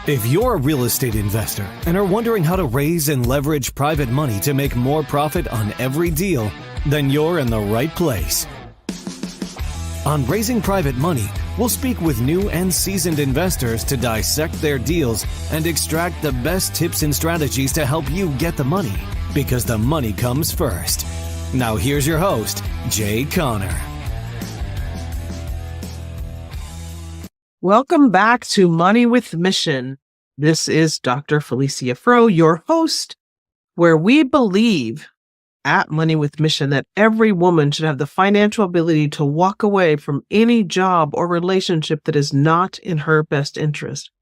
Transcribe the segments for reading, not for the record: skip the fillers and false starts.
If you're a real estate investor and are wondering how to raise and leverage private money to make more profit on every deal, then you're in the right place. On Raising Private Money, we'll speak with new and seasoned investors to dissect their deals and extract the best tips and strategies to help you get the money, because the money comes first. Now here's your host, Jay Conner. Welcome back to Money with Mission. This is Dr. Felicia Froe, your host, where we believe at Money with Mission that every woman should have the financial ability to walk away from any job or relationship that is not in her best interest.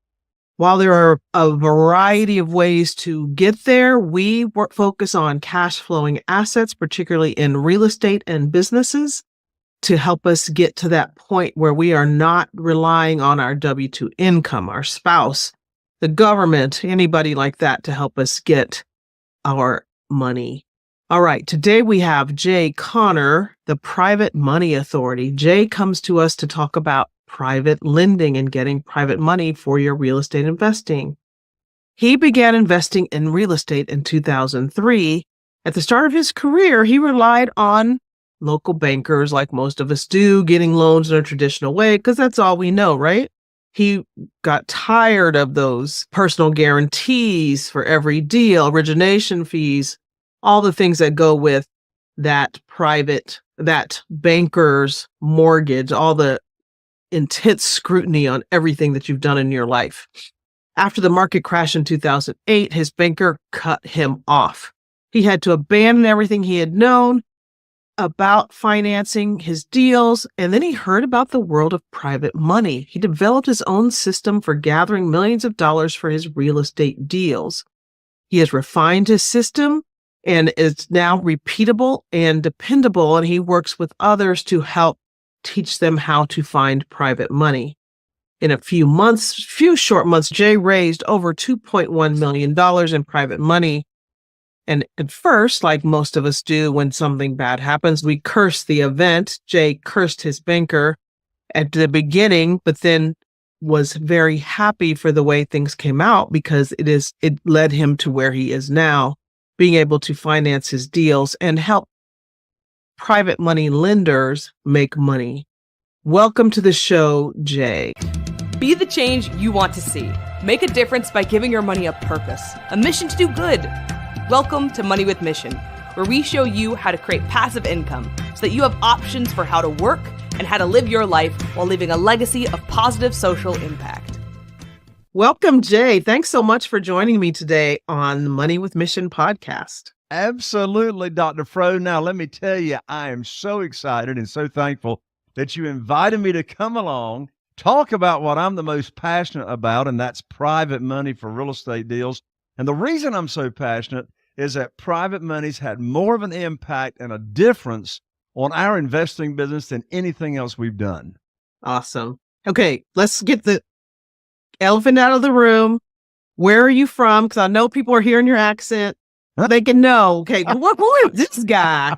While there are a variety of ways to get there, we focus on cash flowing assets, particularly in real estate and businesses, to help us get to that point where we are not relying on our W-2 income, our spouse, the government, anybody like that to help us get our money. All right, today we have Jay Conner, the Private Money Authority. Jay comes to us to talk about private lending and getting private money for your real estate investing. He began investing in real estate in 2003. At the start of his career, he relied on local bankers like most of us do, getting loans in a traditional way, because that's all we know, right? He got tired of those personal guarantees for every deal, origination fees, all the things that go with that banker's mortgage, all the intense scrutiny on everything that you've done in your life. After the market crash in 2008, his banker cut him off. He had to abandon everything he had known about financing his deals, and then he heard about the world of private money. He developed his own system for gathering millions of dollars for his real estate deals. He has refined his system and is now repeatable and dependable, and he works with others to help teach them how to find private money. In a few short months, Jay raised over $2.1 million in private money. And at first, like most of us do when something bad happens, we curse the event. Jay cursed his banker at the beginning, but then was very happy for the way things came out, because it led him to where he is now, being able to finance his deals and help private money lenders make money. Welcome to the show, Jay. Be the change you want to see. Make a difference by giving your money a purpose, a mission to do good. Welcome to Money with Mission, where we show you how to create passive income so that you have options for how to work and how to live your life while leaving a legacy of positive social impact. Welcome, Jay. Thanks so much for joining me today on the Money with Mission podcast. Absolutely, Dr. Froe. Now, let me tell you, I am so excited and so thankful that you invited me to come along, talk about what I'm the most passionate about, and that's private money for real estate deals. And the reason I'm so passionate is that private money's had more of an impact and a difference on our investing business than anything else we've done. Awesome. Okay, let's get the elephant out of the room. Where are you from? Because I know people are hearing your accent. They can know. Okay, who is this guy?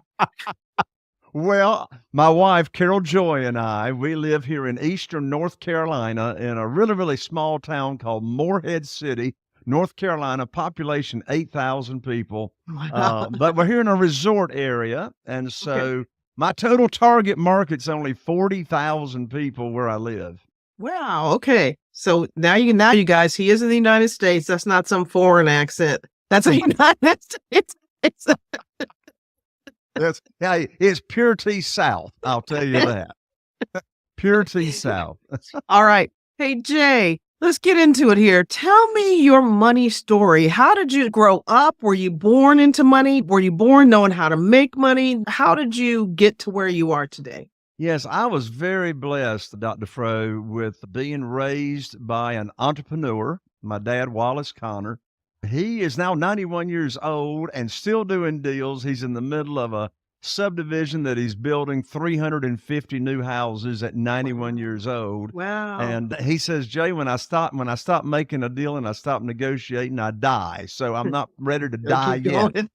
Well, my wife, Carol Joy, and I, we live here in eastern North Carolina in a really, really small town called Morehead City, North Carolina, population 8,000 people. Wow. But we're here in a resort area. And so my total target market's only 40,000 people where I live. Wow. Okay. So now you guys, he is in the United States. That's not some foreign accent. That's a United States. It's pure T South. I'll tell you that. Pure T South. All right. Hey, Jay, let's get into it here. Tell me your money story. How did you grow up? Were you born into money? Were you born knowing how to make money? How did you get to where you are today? Yes, I was very blessed, Dr. Froe, with being raised by an entrepreneur, my dad, Wallace Conner. He is now 91 years old and still doing deals. He's in the middle of a subdivision that he's building 350 new houses at 91 years old. Wow. And he says, Jay, when I stop making a deal and I stop negotiating, I die. So I'm not ready to die yet.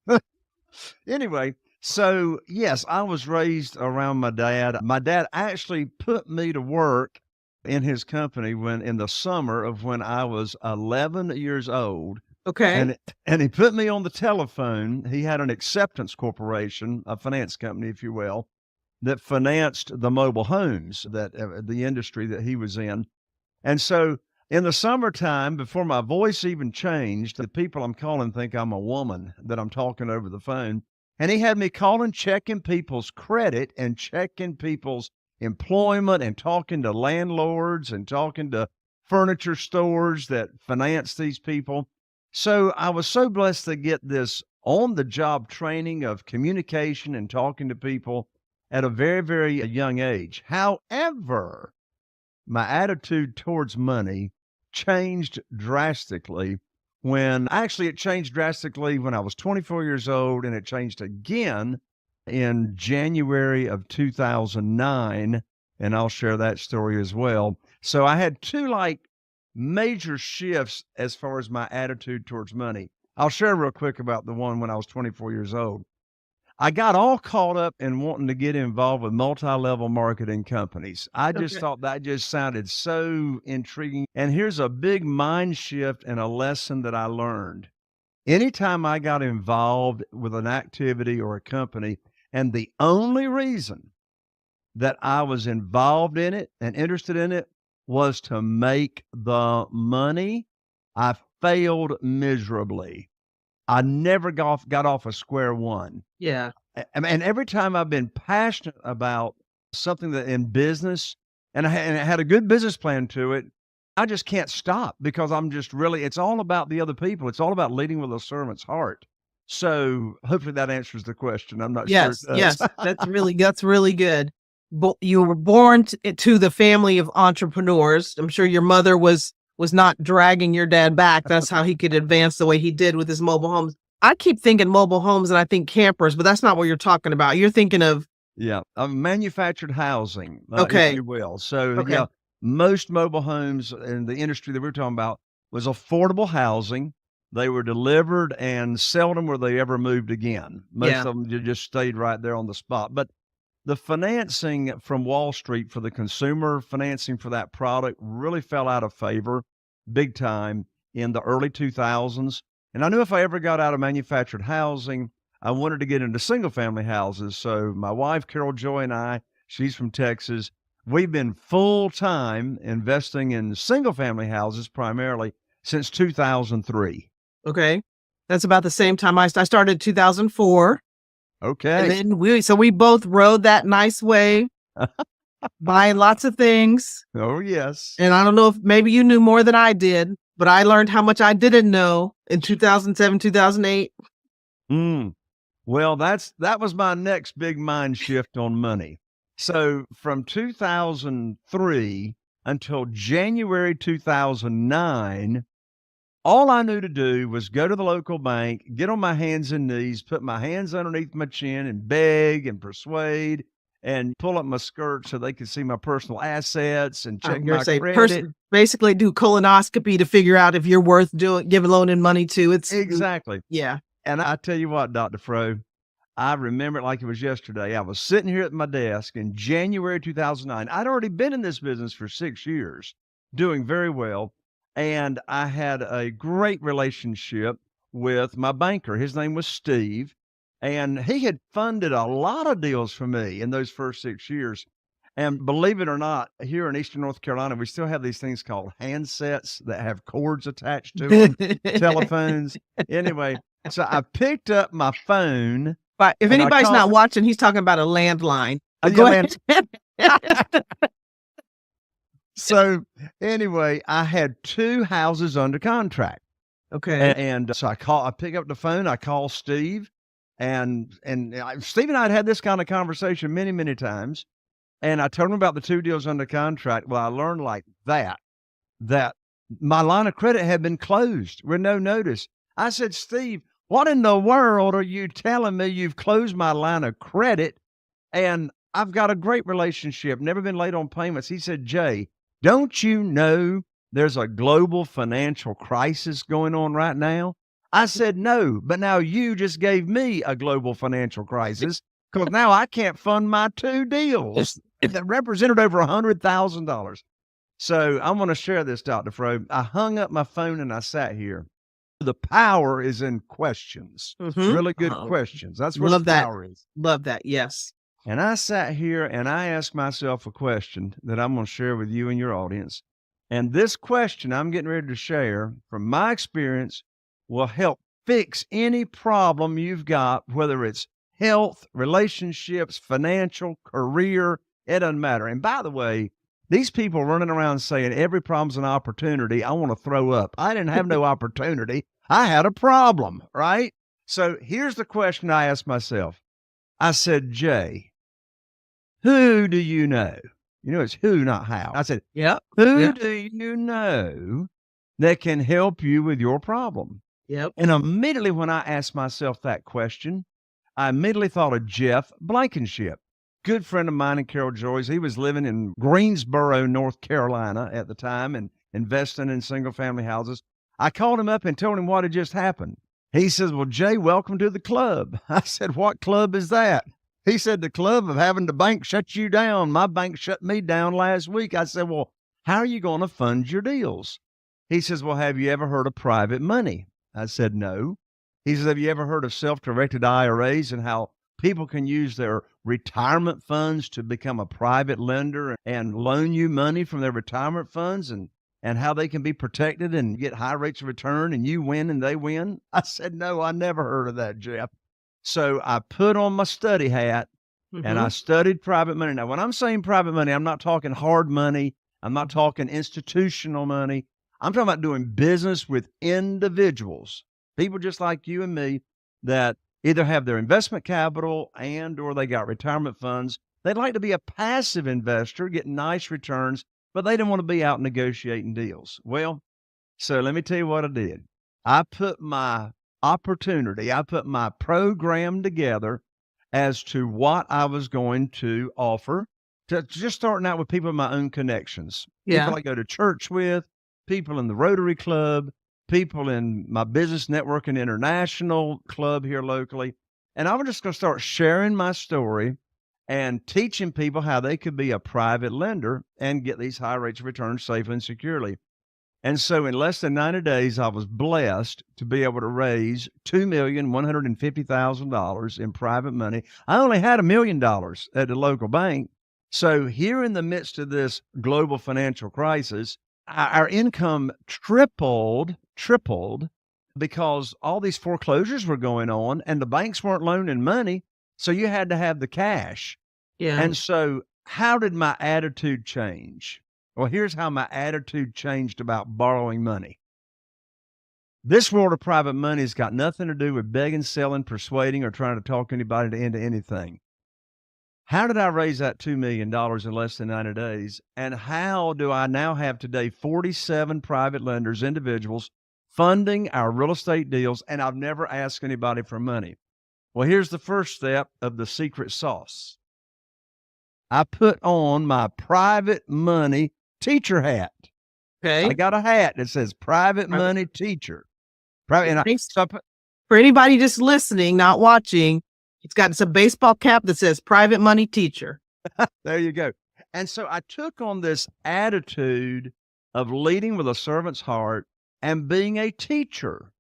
Anyway, so yes, I was raised around my dad. My dad actually put me to work in his company when in the summer of when I was 11 years old. Okay. And he put me on the telephone. He had an acceptance corporation, a finance company, if you will, that financed the mobile homes that the industry that he was in. And so in the summertime, before my voice even changed, the people I'm calling think I'm a woman that I'm talking over the phone. And he had me calling, checking people's credit and checking people's employment and talking to landlords and talking to furniture stores that finance these people. So I was so blessed to get this on the job training of communication and talking to people at a very, very young age. However, my attitude towards money changed drastically it changed drastically when I was 24 years old, and it changed again in January of 2009. And I'll share that story as well. So I had two major shifts as far as my attitude towards money. I'll share real quick about the one when I was 24 years old. I got all caught up in wanting to get involved with multi-level marketing companies. I just thought that just sounded so intriguing. And here's a big mind shift and a lesson that I learned. Anytime I got involved with an activity or a company, and the only reason that I was involved in it and interested in it was to make the money, I failed miserably. I never got off of square one. Yeah. And every time I've been passionate about something that in business, and I had a good business plan to it, I just can't stop because I'm just really, it's all about the other people. It's all about leading with a servant's heart. So hopefully that answers the question. I'm not sure it does. Yes, that's really good. But you were born to the family of entrepreneurs. I'm sure your mother was not dragging your dad back. That's how he could advance the way he did with his mobile homes. I keep thinking mobile homes and I think campers, but that's not what you're talking about. You're thinking of manufactured housing, okay, if you will. So okay. Most mobile homes in the industry that we're talking about was affordable housing. They were delivered, and seldom were they ever moved again. Most of them just stayed right there on the spot. But the financing from Wall Street for the consumer financing for that product really fell out of favor big time in the early 2000s. And I knew if I ever got out of manufactured housing, I wanted to get into single family houses. So my wife, Carol Joy, and I, she's from Texas, we've been full time investing in single family houses primarily since 2003. Okay. That's about the same time I started in 2004. Okay. And then we both rode that nice wave, buying lots of things. Oh, yes. And I don't know if maybe you knew more than I did, but I learned how much I didn't know in 2007, 2008. Well, that was my next big mind shift on money. So from 2003 until January 2009, all I knew to do was go to the local bank, get on my hands and knees, put my hands underneath my chin and beg and persuade and pull up my skirt so they could see my personal assets and check my credit. Basically do colonoscopy to figure out if you're worth loaning money to. It's exactly. Yeah. And I tell you what, Dr. Froe, I remember it like it was yesterday. I was sitting here at my desk in January 2009. I'd already been in this business for 6 years, doing very well. And I had a great relationship with my banker. His name was Steve, and he had funded a lot of deals for me in those first 6 years. And believe it or not, here in Eastern North Carolina, we still have these things called handsets that have cords attached to them, telephones. Anyway, so I picked up my phone. But if anybody's not watching, he's talking about a landline. Go ahead. So anyway, I had 2 houses under contract. Okay. And so I pick up the phone, I call Steve, and Steve and I had this kind of conversation many, many times. And I told him about the 2 deals under contract. Well, I learned like that my line of credit had been closed with no notice. I said, Steve, what in the world are you telling me? You've closed my line of credit and I've got a great relationship, never been late on payments. He said, Jay, don't you know there's a global financial crisis going on right now? I said, no, but now you just gave me a global financial crisis because now I can't fund my 2 deals that represented over $100,000. So I'm going to share this, Dr. Froe. I hung up my phone and I sat here. The power is in questions. Mhm. Really good Oh, questions. That's where love the that. power is. Love that. Yes. And I sat here and I asked myself a question that I'm going to share with you and your audience. And this question I'm getting ready to share from my experience will help fix any problem you've got, whether it's health, relationships, financial, career, it doesn't matter. And by the way, these people running around saying every problem's an opportunity, I want to throw up. I didn't have no opportunity. I had a problem, right? So here's the question I asked myself. I said, Jay, who do you know? You know, it's who, not how. I said, Yep. who Yep. do you know that can help you with your problem? Yep. And immediately when I asked myself that question, I immediately thought of Jeff Blankenship, good friend of mine and Carol Joy's. He was living in Greensboro, North Carolina at the time and investing in single family houses. I called him up and told him what had just happened. He says, well, Jay, welcome to the club. I said, what club is that? He said, the club of having the bank shut you down. My bank shut me down last week. I said, well, how are you going to fund your deals? He says, well, have you ever heard of private money? I said, no. He says, have you ever heard of self-directed IRAs and how people can use their retirement funds to become a private lender and loan you money from their retirement funds and how they can be protected and get high rates of return and you win and they win? I said, no, I never heard of that, Jeff. So I put on my study hat and I studied private money. Now, when I'm saying private money, I'm not talking hard money. I'm not talking institutional money. I'm talking about doing business with individuals, people just like you and me that either have their investment capital and or they got retirement funds. They'd like to be a passive investor, get nice returns, but they didn't want to be out negotiating deals. Well, so let me tell you what I did. I put my program together as to what I was going to offer to just starting out with people in my own connections, people I go to church with, people in the Rotary Club, people in my Business Networking International club here locally. And I'm just going to start sharing my story and teaching people how they could be a private lender and get these high rates of return safely and securely. And so in less than 90 days, I was blessed to be able to raise $2,150,000 in private money. I only had $1 million at the local bank. So here in the midst of this global financial crisis, our income tripled because all these foreclosures were going on and the banks weren't loaning money. So you had to have the cash. Yeah. And so how did my attitude change? Well, here's how my attitude changed about borrowing money. This world of private money has got nothing to do with begging, selling, persuading, or trying to talk anybody into anything. How did I raise that $2 million in less than 90 days? And how do I now have today 47 private lenders, individuals, funding our real estate deals, and I've never asked anybody for money? Well, here's the first step of the secret sauce. I put on my private money teacher hat. Okay. I got a hat that says private money teacher. For anybody just listening, not watching, it's a baseball cap that says private money teacher. There you go. And so I took on this attitude of leading with a servant's heart and being a teacher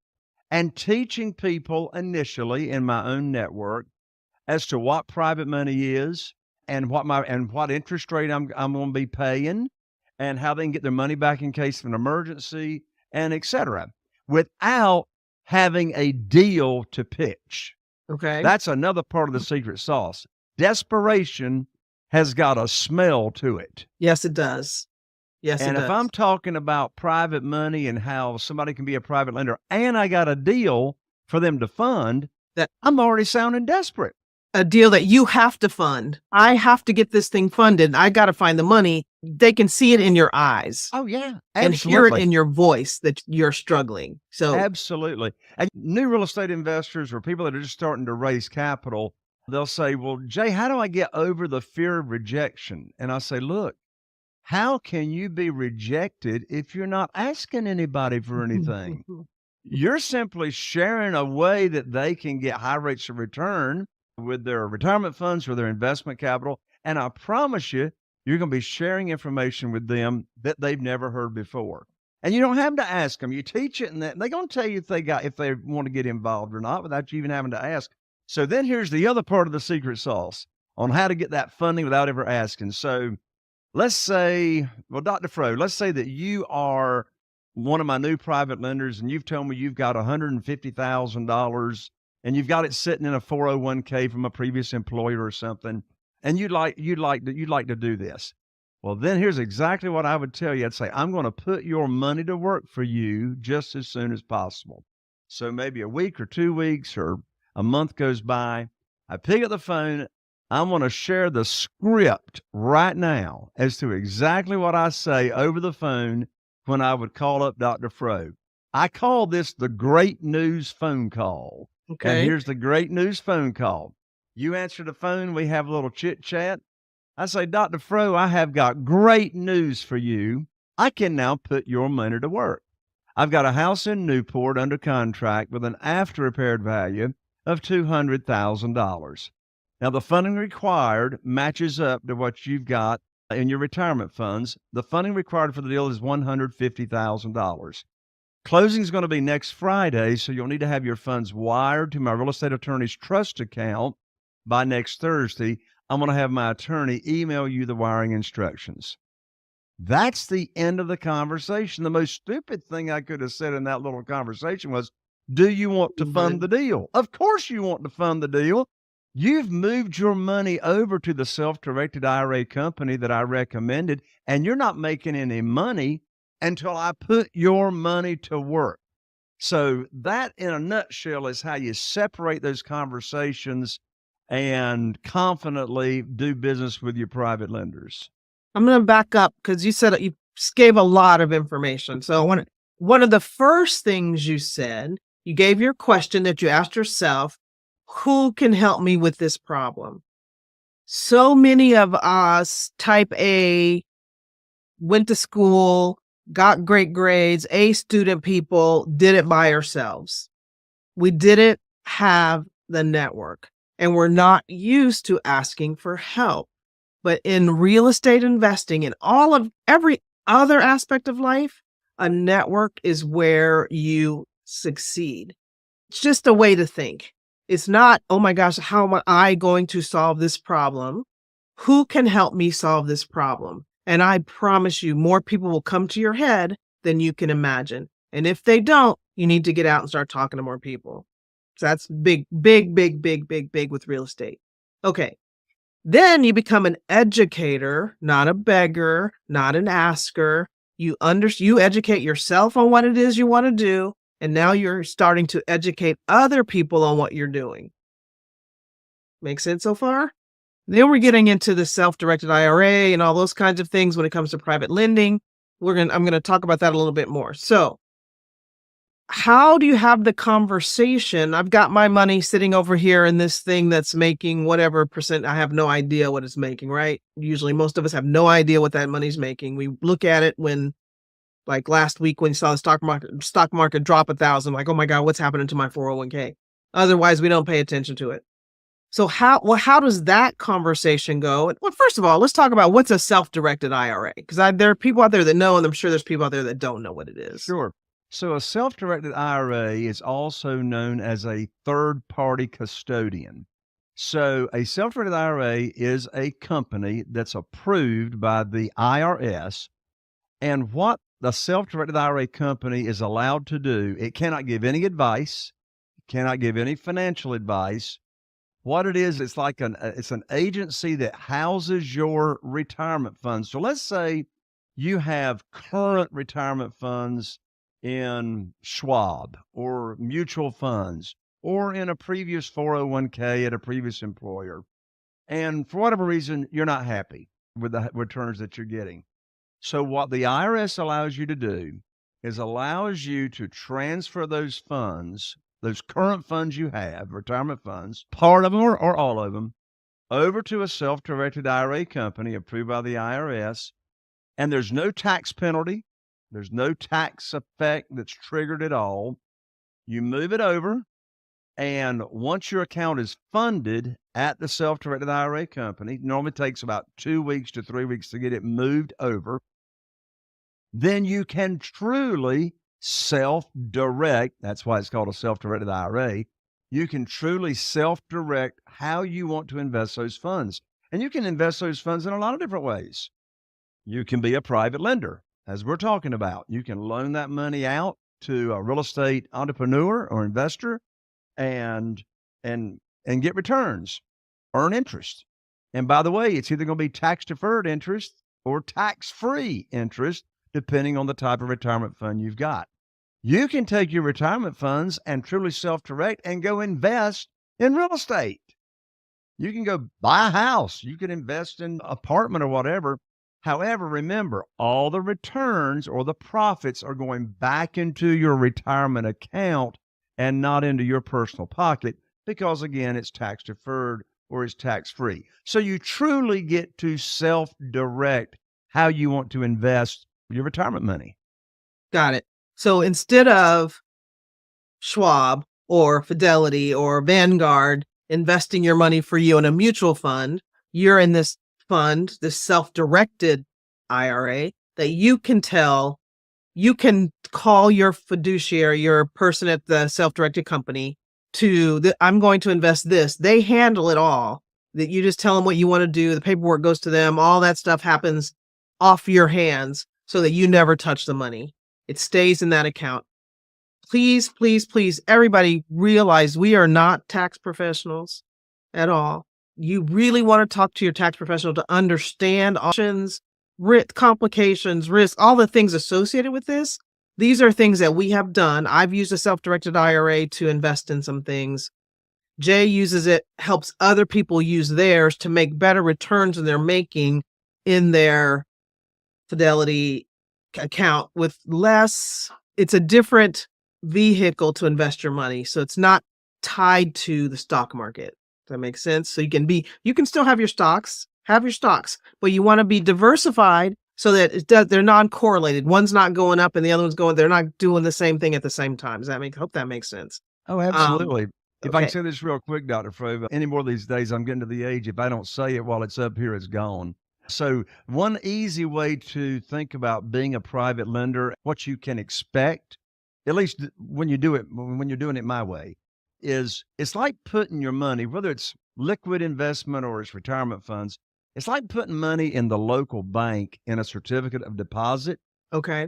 and teaching people initially in my own network as to what private money is and what interest rate I'm going to be paying and how they can get their money back in case of an emergency and et cetera, without having a deal to pitch. Okay. That's another part of the secret sauce. Desperation has got a smell to it. Yes, it does. Yes, and it does. If I'm talking about private money and how somebody can be a private lender and I got a deal for them to fund, that I'm already sounding desperate. A deal that you have to fund. I have to get this thing funded. I got to find the money. They can see it in your eyes. Oh, yeah. And hear it in your voice that you're struggling. So absolutely. And new real estate investors or people that are just starting to raise capital, they'll say, well, Jay, how do I get over the fear of rejection? And I say, look, how can you be rejected if you're not asking anybody for anything? You're simply sharing a way that they can get high rates of return with their retirement funds or their investment capital. And I promise you, You're going to be sharing information with them that they've never heard before. And you don't have to ask them. You teach it, and they're going to tell you if they want to get involved or not without you even having to ask. So then here's the other part of the secret sauce on how to get that funding without ever asking. So let's say, well, Dr. Froe, let's say that you are one of my new private lenders and you've told me you've got $150,000 and you've got it sitting in a 401k from a previous employer or something, and you'd like to do this. Well, then here's exactly what I would tell you. I'd say, I'm going to put your money to work for you just as soon as possible. So maybe a week or 2 weeks or a month goes by. I pick up the phone. I'm going to share the script right now as to exactly what I say over the phone when I would call up Dr. Froe. I call this the great news phone call. Okay. And here's the great news phone call. You answer the phone. We have a little chit chat. I say, Dr. Froe, I have got great news for you. I can now put your money to work. I've got a house in Newport under contract with an after repaired value of $200,000. Now, the funding required matches up to what you've got in your retirement funds. The funding required for the deal is $150,000. Closing is going to be next Friday, so you'll need to have your funds wired to my real estate attorney's trust account by next Thursday. I'm going to have my attorney email you the wiring instructions. That's the end of the conversation. The most stupid thing I could have said in that little conversation was, do you want to fund the deal? Of course you want to fund the deal. You've moved your money over to the self-directed IRA company that I recommended, and you're not making any money until I put your money to work. So that, in a nutshell, is how you separate those conversations and confidently do business with your private lenders. I'm going to back up because you said you gave a lot of information. So one of the first things you said, you gave your question that you asked yourself, who can help me with this problem? So many of us, type A, went to school, got great grades, A student people, did it by ourselves. We didn't have the network, and we're not used to asking for help. But in real estate investing, in every other aspect of life, a network is where you succeed. It's just a way to think. It's not, oh my gosh, how am I going to solve this problem? Who can help me solve this problem? And I promise you, more people will come to your head than you can imagine. And if they don't, you need to get out and start talking to more people. So that's big, big, big, big, big, big with real estate. Okay. Then you become an educator, not a beggar, not an asker. You educate yourself on what it is you want to do. And now you're starting to educate other people on what you're doing. Make sense so far? Then we're getting into the self-directed IRA and all those kinds of things when it comes to private lending. I'm going to talk about that a little bit more. So how do you have the conversation? I've got my money sitting over here in this thing that's making whatever percent. I have no idea what it's making, right? Usually most of us have no idea what that money's making. We look at it when, like last week when you saw the stock market drop 1,000, like, oh my God, what's happening to my 401k? Otherwise, we don't pay attention to it. So how does that conversation go? Well, first of all, let's talk about what's a self-directed IRA, because there are people out there that know, and I'm sure there's people out there that don't know what it is. Sure. So a self-directed IRA is also known as a third-party custodian. So a self-directed IRA is a company that's approved by the IRS, and what the self-directed IRA company is allowed to do, it cannot give any advice, cannot give any financial advice. What it is, it's like it's an agency that houses your retirement funds. So let's say you have current retirement funds in Schwab or mutual funds or in a previous 401k at a previous employer. And for whatever reason, you're not happy with the returns that you're getting. So what the IRS allows you to do is allows you to transfer those funds, those current funds you have, retirement funds, part of them or all of them, over to a self-directed IRA company approved by the IRS. And there's no tax penalty. There's no tax effect that's triggered at all. You move it over, and once your account is funded at the self-directed IRA company. Normally takes about 2 weeks to 3 weeks to get it moved over. Then you can truly self-direct. That's why it's called a self-directed IRA. You can truly self-direct how you want to invest those funds. And you can invest those funds in a lot of different ways. You can be a private lender, as we're talking about. You can loan that money out to a real estate entrepreneur or investor and get returns, earn interest. And by the way, it's either going to be tax-deferred interest or tax-free interest, depending on the type of retirement fund you've got. You can take your retirement funds and truly self-direct and go invest in real estate. You can go buy a house. You can invest in an apartment or whatever. However, remember, all the returns or the profits are going back into your retirement account and not into your personal pocket because, again, it's tax-deferred or it's tax-free. So you truly get to self-direct how you want to invest your retirement money. Got it. So instead of Schwab or Fidelity or Vanguard investing your money for you in a mutual fund, you're in this fund, this self-directed IRA that you can call your fiduciary, your person at the self-directed company I'm going to invest this. They handle it all. That you just tell them what you want to do. The paperwork goes to them. All that stuff happens off your hands so that you never touch the money. It stays in that account. Please, please, please, everybody realize we are not tax professionals at all. You really want to talk to your tax professional to understand options, complications, risk, all the things associated with this. These are things that we have done. I've used a self-directed IRA to invest in some things. Jay uses it, helps other people use theirs to make better returns than they're making in their Fidelity account with less. It's a different vehicle to invest your money. So it's not tied to the stock market. Does that make sense? So you can still have your stocks, but you want to be diversified so that they're non-correlated. One's not going up and the other one's they're not doing the same thing at the same time. Hope that makes sense. Oh, absolutely. If I okay. can say this real quick, Dr. Froe, any more of these days, I'm getting to the age, if I don't say it while it's up here, it's gone. So one easy way to think about being a private lender, what you can expect, at least when you're doing it my way, is it's like putting your money, whether it's liquid investment or it's retirement funds, it's like putting money in the local bank in a certificate of deposit. Okay.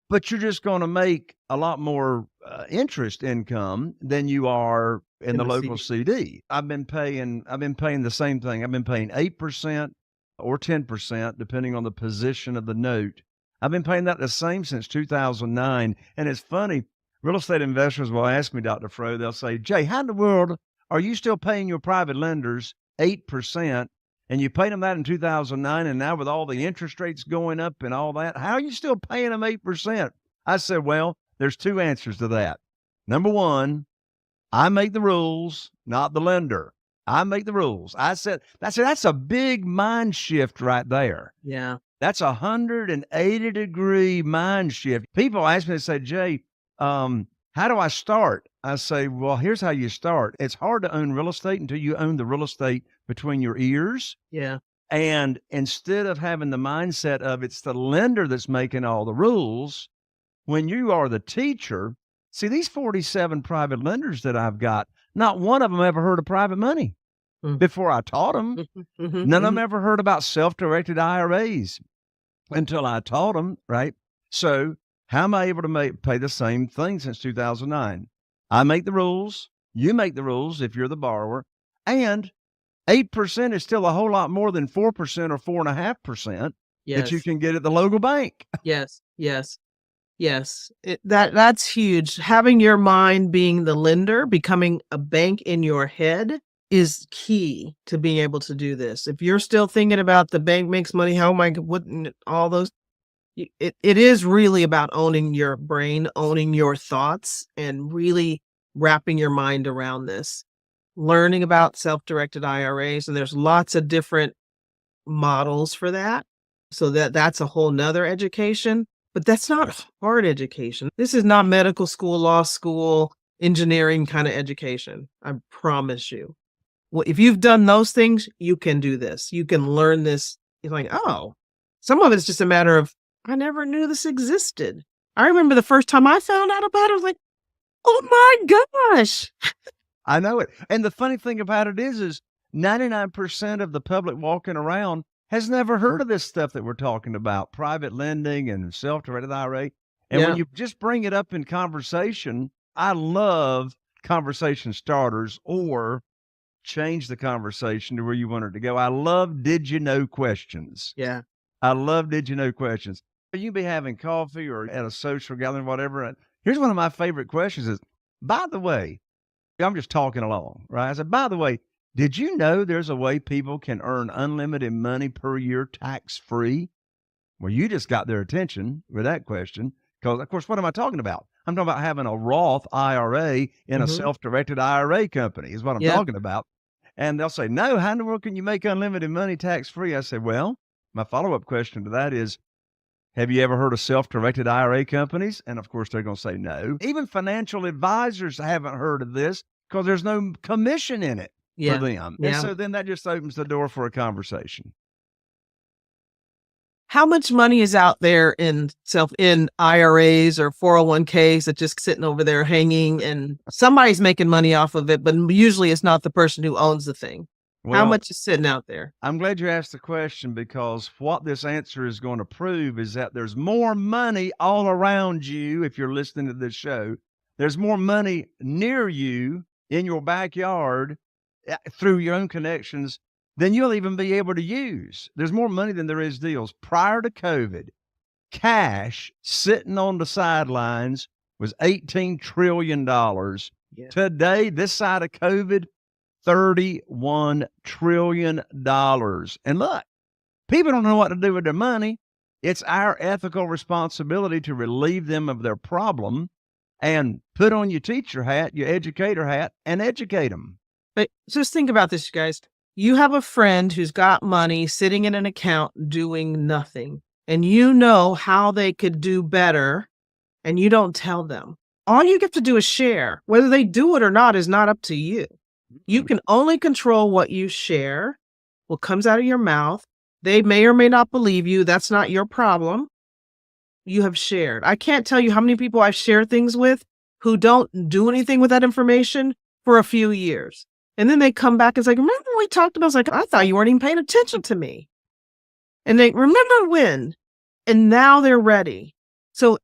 But you're just going to make a lot more interest income than you are in the local CD. I've been paying the same thing. I've been paying 8% or 10%, depending on the position of the note. I've been paying that the same since 2009. And it's funny, real estate investors will ask me, Dr. Froe, they'll say, Jay, how in the world are you still paying your private lenders 8%? And you paid them that in 2009, and now with all the interest rates going up and all that, how are you still paying them 8%? I said, well, there's two answers to that. Number one, I make the rules, not the lender. I make the rules. I said, that's a big mind shift right there. Yeah. That's 180-degree mind shift. People ask me, they say, Jay, how do I start? I say, well, here's how you start. It's hard to own real estate until you own the real estate between your ears. Yeah. And instead of having the mindset of it's the lender that's making all the rules, when you are the teacher, see, these 47 private lenders that I've got, not one of them ever heard of private money before I taught them. None of them ever heard about self-directed IRAs until I taught them, right? So how am I able to pay the same thing since 2009? I make the rules. You make the rules if you're the borrower. And 8% is still a whole lot more than 4% or 4.5% that you can get at the local bank. Yes. That's huge. Having your mind being the lender, becoming a bank in your head is key to being able to do this. If you're still thinking about the bank makes money, how am I, all those, it is really about owning your brain, owning your thoughts, and really wrapping your mind around this. Learning about self-directed IRAs, and there's lots of different models for that. So that's a whole nother education, but that's not hard education. This is not medical school, law school, engineering kind of education. I promise you. Well, if you've done those things, you can do this. You can learn this. You're like, oh, some of it's just a matter of, I never knew this existed. I remember the first time I found out about it, I was like, oh my gosh. I know it. And the funny thing about it is 99% of the public walking around has never heard of this stuff that we're talking about, private lending and self-directed IRA. And when you just bring it up in conversation, I love conversation starters or change the conversation to where you want it to go. I love did you know questions. Yeah. I love did you know questions. You be having coffee or at a social gathering, whatever. And here's one of my favorite questions is, by the way, I'm just talking along, right? I said, by the way, did you know there's a way people can earn unlimited money per year tax-free? Well, you just got their attention with that question because, of course, what am I talking about? I'm talking about having a Roth IRA in a self-directed IRA company is what I'm talking about. And they'll say, no, how in the world can you make unlimited money tax-free? I say, well, my follow-up question to that is, have you ever heard of self-directed IRA companies? And, of course, they're going to say no. Even financial advisors haven't heard of this because there's no commission in it for them. And so then that just opens the door for a conversation. How much money is out there in IRAs or 401ks that just sitting over there hanging and somebody's making money off of it, but usually it's not the person who owns the thing. How much is sitting out there? I'm glad you asked the question because what this answer is going to prove is that there's more money all around you. If you're listening to this show, there's more money near you in your backyard through your own connections than you'll even be able to use. There's more money than there is deals. Prior to COVID, cash sitting on the sidelines was $18 trillion. Today, this side of COVID, $31 trillion. And look, people don't know what to do with their money. It's our ethical responsibility to relieve them of their problem and put on your teacher hat, your educator hat, and educate them. But just think about this, you guys. You have a friend who's got money sitting in an account doing nothing, and you know how they could do better, and you don't tell them. All you get to do is share. Whether they do it or not is not up to you. You can only control what you share, what comes out of your mouth. They may or may not believe you. That's not your problem. You have shared. I can't tell you how many people I've shared things with who don't do anything with that information for a few years. And then they come back and say, remember we talked about, I was like, I thought you weren't even paying attention to me. And they remember when, and now they're ready. So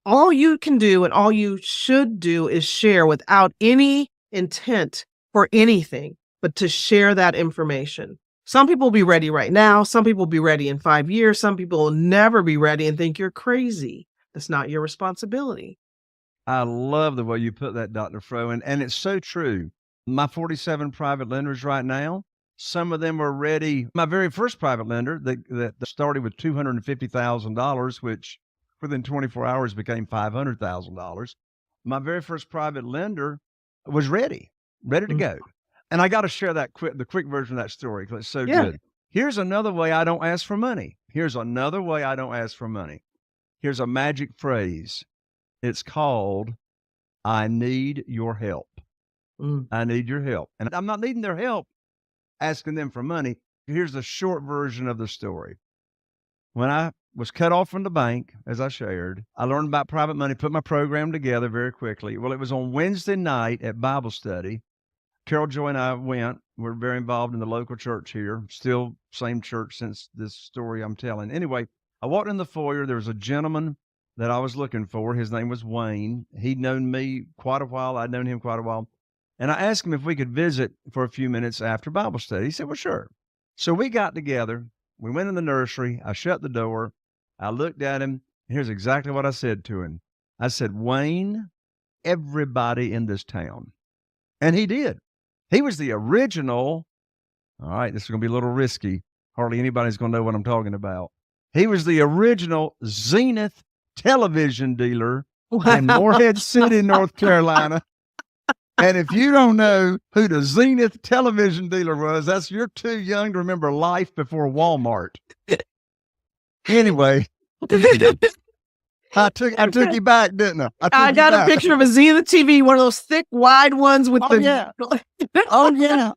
all you can do and all you should do is share without any intent for anything, but to share that information. Some people will be ready right now. Some people will be ready in 5 years. Some people will never be ready and think you're crazy. That's not your responsibility. I love the way you put that, Dr. Froe, and it's so true. My 47 private lenders right now, some of them are ready. My very first private lender that started with $250,000, which within 24 hours became $500,000. My very first private lender was ready to go. And I got to share the quick version of that story because it's so good. Here's another way I don't ask for money. Here's a magic phrase. It's called, I need your help. I need your help. And I'm not needing their help, asking them for money. Here's the short version of the story. When I was cut off from the bank, as I shared, I learned about private money, put my program together very quickly. Well, it was on Wednesday night at Bible study. Carol Joy and I went. We're very involved in the local church here. Still same church since this story I'm telling. Anyway, I walked in the foyer. There was a gentleman that I was looking for. His name was Wayne. He'd known me quite a while. I'd known him quite a while. And I asked him if we could visit for a few minutes after Bible study. He said, well, sure. So we got together. We went in the nursery. I shut the door. I looked at him. And here's exactly what I said to him. I said, Wayne, everybody in this town. And he did. He was the original. All right, this is going to be a little risky. Hardly anybody's going to know what I'm talking about. He was the original Zenith television dealer in Morehead City, North Carolina. And if you don't know who the Zenith television dealer was, you're too young to remember life before Walmart. Anyway, I took you back, didn't I? I got a picture of a Z of the TV, one of those thick, wide ones with yeah. Oh, yeah.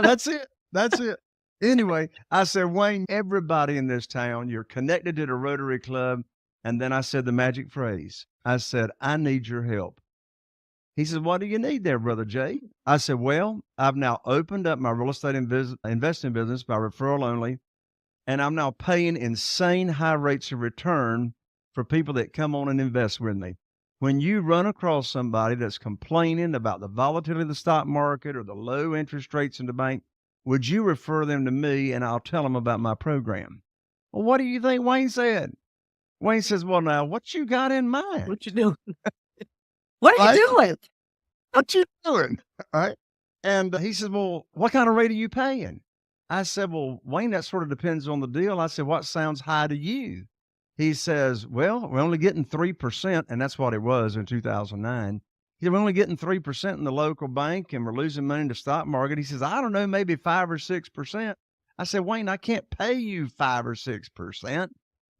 That's it. Anyway, I said, Wayne, everybody in this town, you're connected to the Rotary Club. And then I said the magic phrase. I said, I need your help. He said, what do you need there, Brother Jay? I said, well, I've now opened up my real estate investing business by referral only. And I'm now paying insane high rates of return for people that come on and invest with me. When you run across somebody that's complaining about the volatility of the stock market or the low interest rates in the bank, would you refer them to me and I'll tell them about my program? Well, what do you think Wayne said? Wayne says, well, now, what you got in mind? What you doing? What are you doing? What you doing? All right. And he says, well, what kind of rate are you paying? I said, well, Wayne, that sort of depends on the deal. I said, what sounds high to you? He says, well, we're only getting 3%, and that's what it was in 2009. He said, we're only getting 3% in the local bank, and we're losing money in the stock market. He says, I don't know, maybe 5 or 6%. I said, Wayne, I can't pay you 5 or 6%,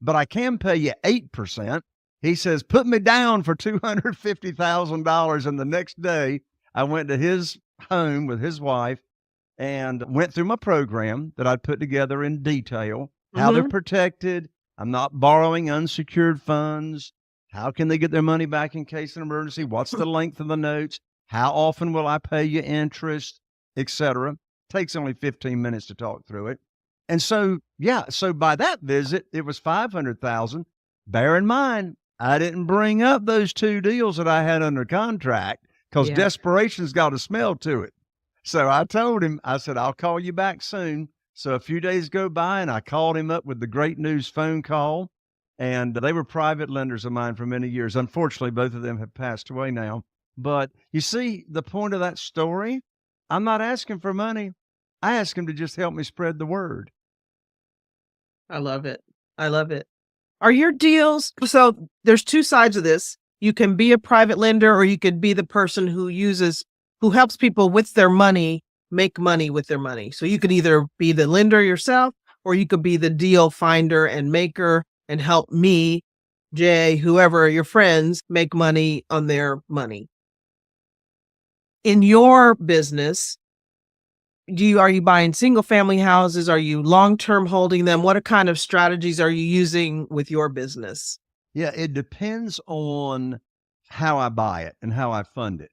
but I can pay you 8%. He says, put me down for $250,000. And the next day, I went to his home with his wife and went through my program that I'd put together in detail, how they're protected. I'm not borrowing unsecured funds. How can they get their money back in case of an emergency? What's the length of the notes? How often will I pay you interest, etc.? Takes only 15 minutes to talk through it. And so, so by that visit, it was $500,000. Bear in mind, I didn't bring up those 2 deals that I had under contract because desperation's got a smell to it. So I told him, I said, I'll call you back soon. So a few days go by and I called him up with the great news phone call. And they were private lenders of mine for many years. Unfortunately, both of them have passed away now. But you see, the point of that story, I'm not asking for money. I ask him to just help me spread the word. I love it. I love it. Are your deals, so there's 2 sides of this. You can be a private lender or you could be the person who helps people with their money, make money with their money. So you could either be the lender yourself or you could be the deal finder and maker and help me, Jay, whoever, your friends, make money on their money. In your business, are you buying single family houses? Are you long-term holding them? What kind of strategies are you using with your business? Yeah, it depends on how I buy it and how I fund it.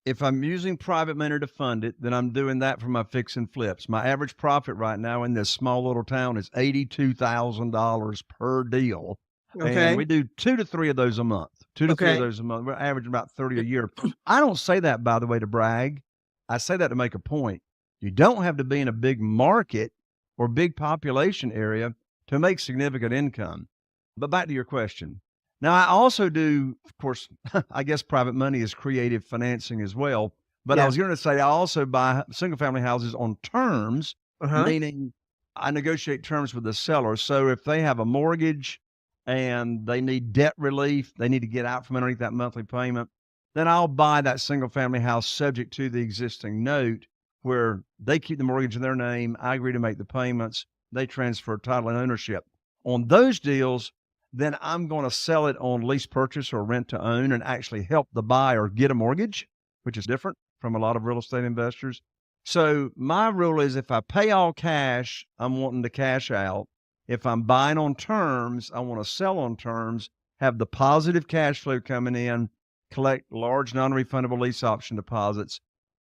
If I'm using private money to fund it, then I'm doing that for my fix and flips. My average profit right now in this small little town is $82,000 per deal. Okay. And we do 2 to 3 of those a month. 2 to 3 of those a month. We're averaging about 30 a year. I don't say that, by the way, to brag. I say that to make a point. You don't have to be in a big market or big population area to make significant income. But back to your question. Now, I also do, of course, I guess private money is creative financing as well. But I was going to say I also buy single-family houses on terms, meaning I negotiate terms with the seller. So if they have a mortgage and they need debt relief, they need to get out from underneath that monthly payment, then I'll buy that single-family house subject to the existing note where they keep the mortgage in their name. I agree to make the payments. They transfer title and ownership. On those deals, then I'm going to sell it on lease purchase or rent to own and actually help the buyer get a mortgage, which is different from a lot of real estate investors. So my rule is if I pay all cash, I'm wanting to cash out. If I'm buying on terms, I want to sell on terms, have the positive cash flow coming in, collect large non-refundable lease option deposits.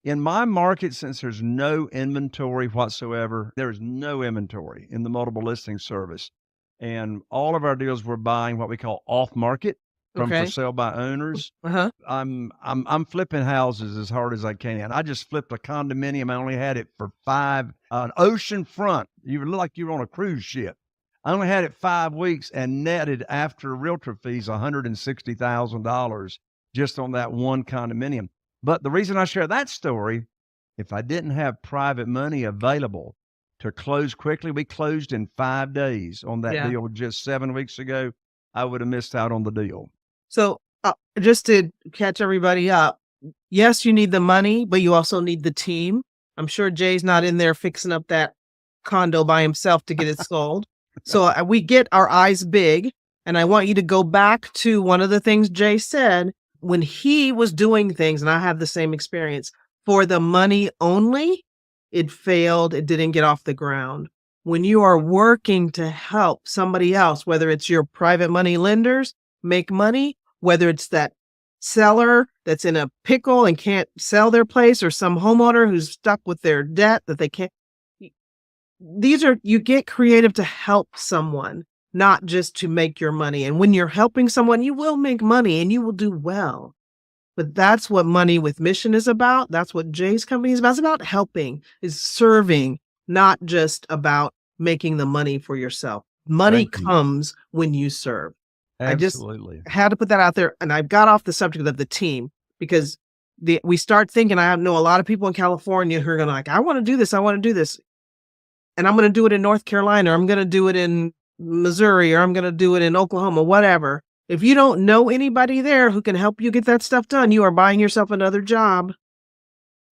In my market, since there's no inventory whatsoever, there is no inventory in the multiple listing service. And all of our deals we're buying what we call off market from for sale by owners. I'm flipping houses as hard as I can. I just flipped a condominium. I only had it for an ocean front. You look like you were on a cruise ship. I only had it 5 weeks and netted after realtor fees $160,000 just on that one condominium. But the reason I share that story, if I didn't have private money available to close quickly, we closed in 5 days on that deal just 7 weeks ago, I would have missed out on the deal. So just to catch everybody up, yes, you need the money, but you also need the team. I'm sure Jay's not in there fixing up that condo by himself to get it sold. So we get our eyes big And I want you to go back to one of the things Jay said when he was doing things, and I have the same experience, for the money only, it failed. It didn't get off the ground. When you are working to help somebody else, whether it's your private money lenders make money, whether it's that seller that's in a pickle and can't sell their place, or some homeowner who's stuck with their debt that they can't. You get creative to help someone, not just to make your money. And when you're helping someone, you will make money and you will do well. But that's what Money with Mission is about. That's what Jay's company is about. It's about helping, is serving, not just about making the money for yourself. Money comes when you serve. Absolutely. I just had to put that out there. And I got off the subject of the team because we start thinking, I know a lot of people in California who are going to like, I want to do this. I want to do this. And I'm going to do it in North Carolina, or I'm going to do it in Missouri, or I'm going to do it in Oklahoma, whatever. If you don't know anybody there who can help you get that stuff done, you are buying yourself another job,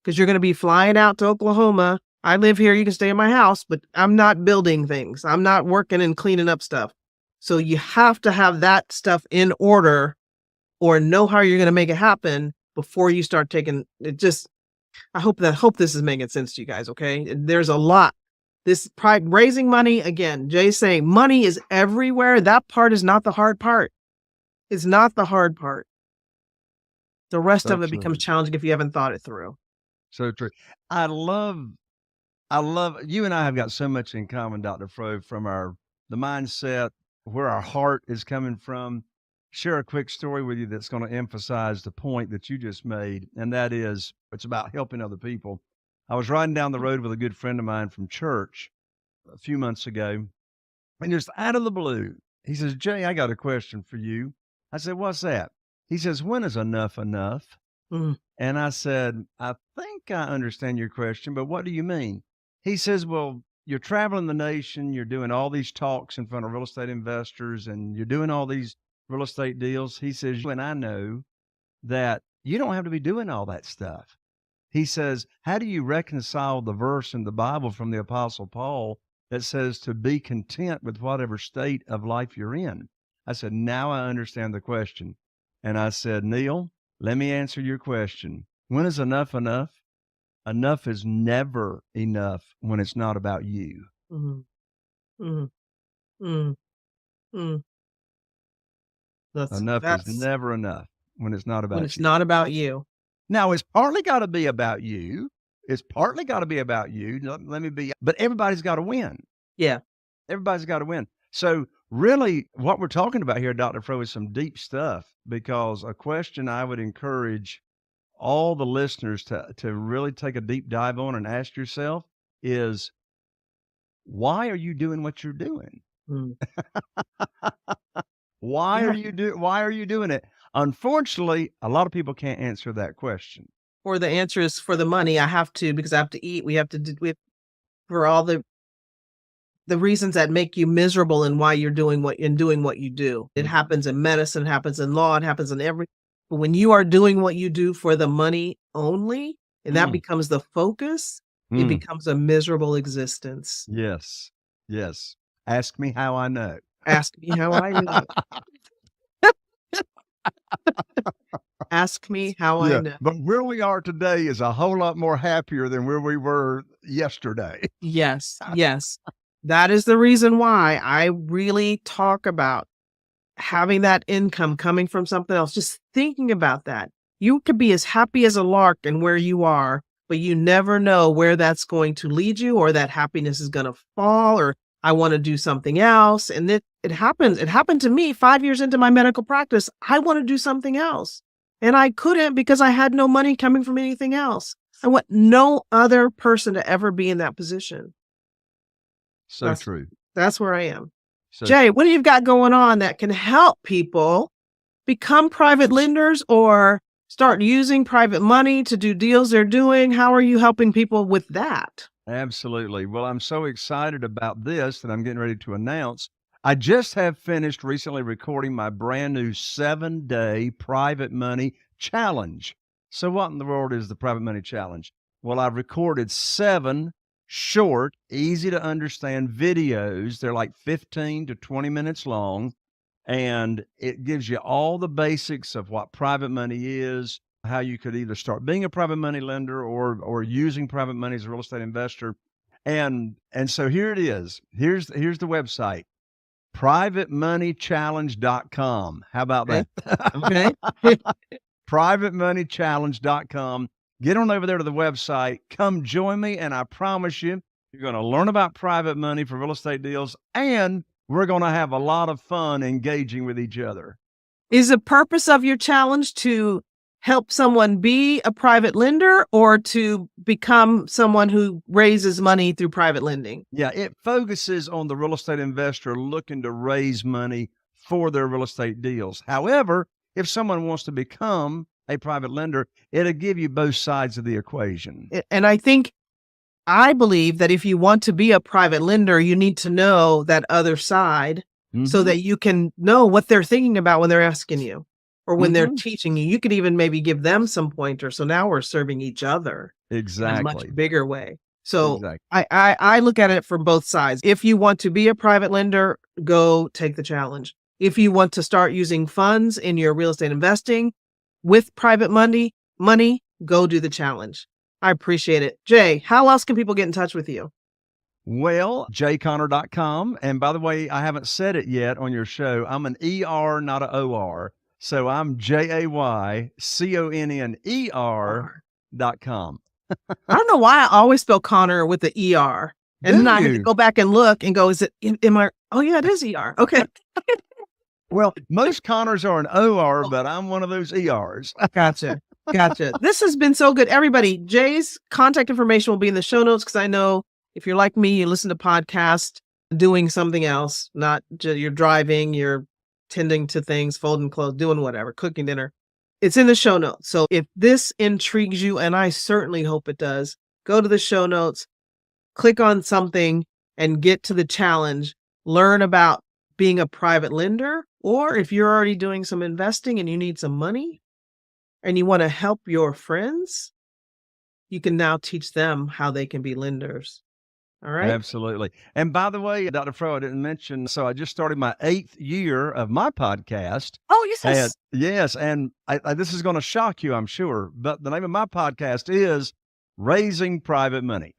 because you're going to be flying out to Oklahoma. I live here. You can stay in my house, but I'm not building things. I'm not working and cleaning up stuff. So you have to have that stuff in order, or know how you're going to make it happen before you start taking it. I hope this is making sense to you guys. Okay. There's a lot. This raising money, again, Jay's saying money is everywhere. That part is not the hard part. It's not the hard part. The rest of it becomes challenging if you haven't thought it through. So true. I love you and I have got so much in common, Dr. Froe, from the mindset, where our heart is coming from. Share a quick story with you that's going to emphasize the point that you just made, and that is it's about helping other people. I was riding down the road with a good friend of mine from church a few months ago, and just out of the blue, he says, Jay, I got a question for you. I said, what's that? He says, when is enough enough? Mm. And I said, I think I understand your question, but what do you mean? He says, well, you're traveling the nation, you're doing all these talks in front of real estate investors, and you're doing all these real estate deals. He says, you and I know that you don't have to be doing all that stuff. He says, how do you reconcile the verse in the Bible from the Apostle Paul that says to be content with whatever state of life you're in? I said, now I understand the question. And I said, Neil, let me answer your question. When is enough enough? Enough is never enough when it's not about you. Mm-hmm. Mm-hmm. Mm-hmm. Enough is never enough when it's not about you. When it's not about you. Now, it's partly got to be about you. But everybody's got to win. Yeah. Everybody's got to win. So really what we're talking about here, Dr. Froe, is some deep stuff, because a question I would encourage all the listeners to really take a deep dive on and ask yourself is, why are you doing what you're doing? Mm. Why are you doing it? Unfortunately, a lot of people can't answer that question. Or the answer is for the money. I have to, because I have to eat. We have for all the reasons that make you miserable and why you're doing what you do. It happens in medicine, it happens in law, it happens in but when you are doing what you do for the money only, and that becomes the focus, it becomes a miserable existence. Yes. Yes. Ask me how I know. Ask me how I know. Ask me how I know. But where we are today is a whole lot more happier than where we were yesterday. Yes. Yes. That is the reason why I really talk about having that income coming from something else. Just thinking about that. You could be as happy as a lark in where you are, but you never know where that's going to lead you, or that happiness is going to fall, or I want to do something else. And it happens. It happened to me 5 years into my medical practice. I want to do something else. And I couldn't, because I had no money coming from anything else. I want no other person to ever be in that position. That's true. That's where I am. Jay, what do you got going on that can help people become private lenders or start using private money to do deals they're doing? How are you helping people with that? Absolutely. Well, I'm so excited about this that I'm getting ready to announce. I just have finished recently recording my brand new 7-day private money challenge. So what in the world is the private money challenge? Well, I've recorded 7 short, easy to understand videos. They're like 15 to 20 minutes long And it gives you all the basics of what private money is, how you could either start being a private money lender or using private money as a real estate investor. And so here it is. Here's the website, privatemoneychallenge.com. How about that? Okay. privatemoneychallenge.com. Get on over there to the website. Come join me, and I promise you, you're going to learn about private money for real estate deals, and we're going to have a lot of fun engaging with each other. Is the purpose of your challenge to help someone be a private lender or to become someone who raises money through private lending? Yeah, it focuses on the real estate investor looking to raise money for their real estate deals. However, if someone wants to become a private lender, it'll give you both sides of the equation. And I believe that if you want to be a private lender, you need to know that other side so that you can know what they're thinking about when they're asking you or when they're teaching you. You could even maybe give them some pointers. So now we're serving each other Exactly. in a much bigger way. So Exactly. I look at it from both sides. If you want to be a private lender, go take the challenge. If you want to start using funds in your real estate investing with private money, go do the challenge. I appreciate it. Jay, how else can people get in touch with you? Well, jayconner.com. And by the way, I haven't said it yet on your show. I'm an ER, not an OR. So I'm JAYCONNER.com. I don't know why I always spell Connor with the ER. And then I had to go back and look and go, am I? Oh yeah, it is ER. Okay. Well, most Connors are an OR, but I'm one of those ERs. Gotcha. This has been so good. Everybody, Jay's contact information will be in the show notes because I know if you're like me, you listen to podcasts doing something else, not just you're driving, you're tending to things, folding clothes, doing whatever, cooking dinner. It's in the show notes. So if this intrigues you, and I certainly hope it does, go to the show notes, click on something and get to the challenge, learn about being a private lender, or if you're already doing some investing and you need some money and you want to help your friends, you can now teach them how they can be lenders. All right. Absolutely. And by the way, Dr. Froe, I didn't mention, so I just started my 8th year of my podcast. Oh, yes. Yes. And this is going to shock you, I'm sure, but the name of my podcast is Raising Private Money.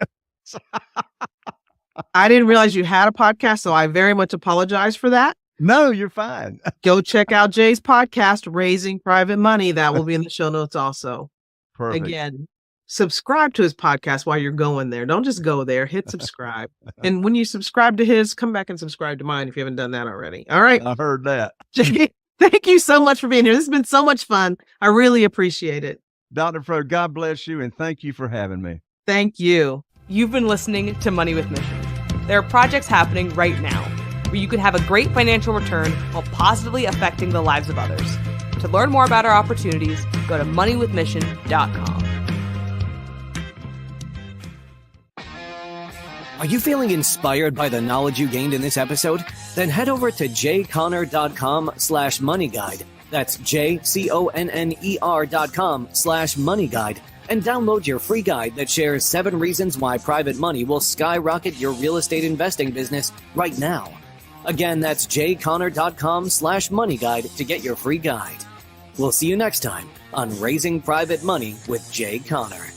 I didn't realize you had a podcast, so I very much apologize for that. No, you're fine. Go check out Jay's podcast, Raising Private Money. That will be in the show notes also. Perfect. Again, subscribe to his podcast while you're going there. Don't just go there. Hit subscribe. And when you subscribe to his, come back and subscribe to mine if you haven't done that already. All right. I heard that. Jay, thank you so much for being here. This has been so much fun. I really appreciate it. Dr. Froe, God bless you, and thank you for having me. Thank you. You've been listening to Money with Mission. There are projects happening right now where you can have a great financial return while positively affecting the lives of others. To learn more about our opportunities, go to moneywithmission.com. Are you feeling inspired by the knowledge you gained in this episode? Then head over to jayconner.com/moneyguide. That's JCONNER.com/moneyguide. And download your free guide that shares 7 reasons why private money will skyrocket your real estate investing business right now. Again, that's jayconner.com/moneyguide to get your free guide. We'll see you next time on Raising Private Money with Jay Conner.